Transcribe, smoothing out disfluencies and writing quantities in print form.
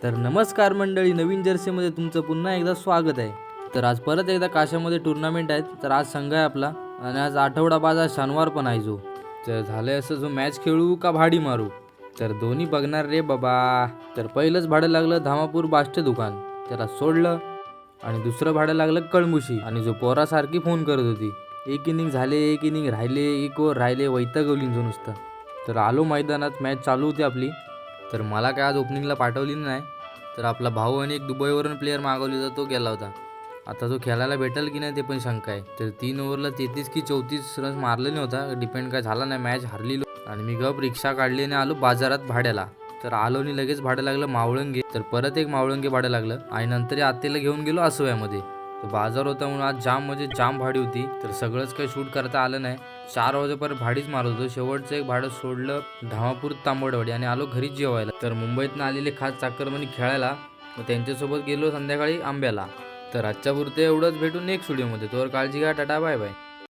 तर नमस्कार मंडळी, नवीन जर्सीमध्ये तुमचं पुन्हा एकदा स्वागत आहे. तर आज परत एकदा काशामध्ये टुर्नामेंट आहेत. तर आज संघ आहे आपला आणि आज आठवडा बाजार शनिवार पण आहे. जो तर झालंय असं, जो मॅच खेळू का भाडी मारू, तर दोन्ही बघणार रे बाबा. तर पहिलंच भाडं लागलं धामापूर बाष्टे दुकान, त्याला सोडलं. आणि दुसरं भाडं लागलं कळमुशी, आणि जो पोरासारखी फोन करत होती. एक इनिंग झाले, एक इनिंग राहिले, एक ओव्हर राहिले, वैतागवली जो नुसतं. तर आलो मैदानात, मॅच चालू होती आपली. तर मला काय आज ओपनिंगला पाठवली नाही. तर आपला भाऊ आणि एक दुबईवरून प्लेअर मागवली होता, तो गेला होता. आता तो खेळायला भेटेल की नाही ते पण शंका आहे. तर 3 ओव्हरला 33 की 34 रन्स मारलेले होता. डिपेंड काय झाला नाही, मॅच हरलेलो. आणि मी गप रिक्षा काढली आणि आलो बाजारात भाड्याला. तर आलो आणि लगेच भाडं लागलं मावळंगे. तर परत एक मावळंगे भाडं लागलं आणि नंतर आत्तेला घेऊन गेलो आसव्यामध्ये. तर बाजार होता म्हणून आज जाम म्हणजे जाम भाडी होती. तर सगळंच काही शूट करता आलं नाही. 4 वाजेपर्यंत भाडीच मारत होतो. शेवटचं एक भाडं सोडलं धामापूर तांबडवाडी आणि आलो घरीच जेवायला. तर मुंबईतनं आलेले खास चाकरमानी खेळायला, मग त्यांच्यासोबत गेलो संध्याकाळी आंब्याला. तर आजच्या पुरते एवढंच, भेटून नेक्स्ट व्हिडिओमध्ये. तोवर काळजी घ्या, टाटा बाय बाय.